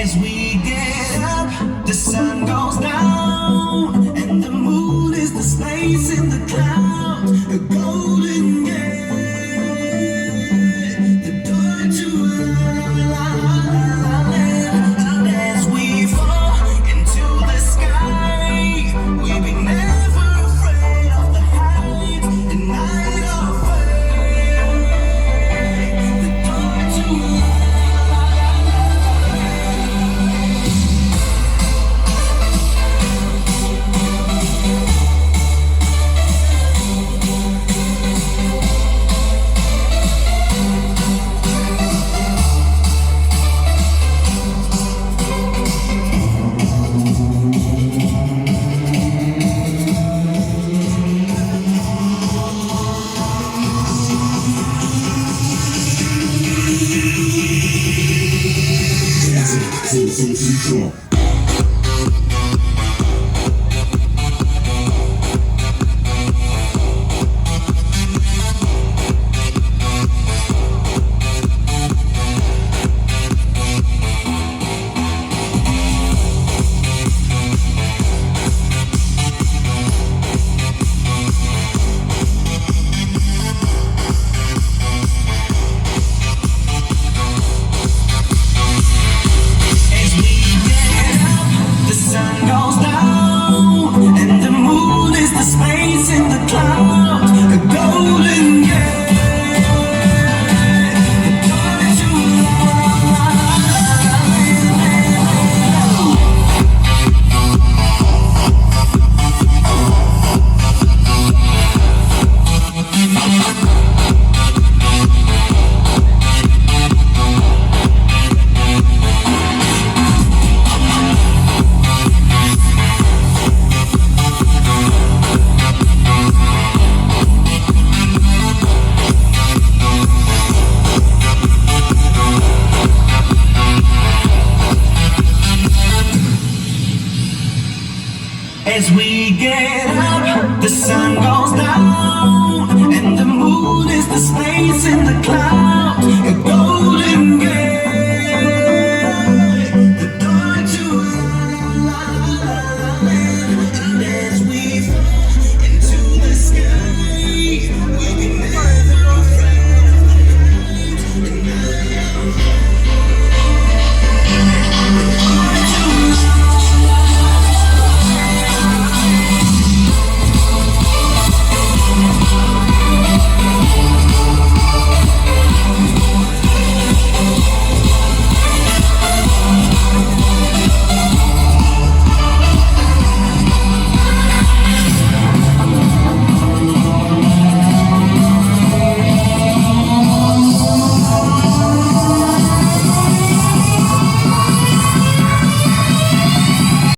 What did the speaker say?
As we get up, the sun goes down, and the moon is the space in the clouds, a golden gate, the door to our land. And as we fall into the sky, we be never afraid of the heights and night of fate, the door to As we get up, the sun goes down, and the moon is the space in the clouds, a golden gate, the door to our land. And as we fall into the sky, we'll be never afraid of the heights and night of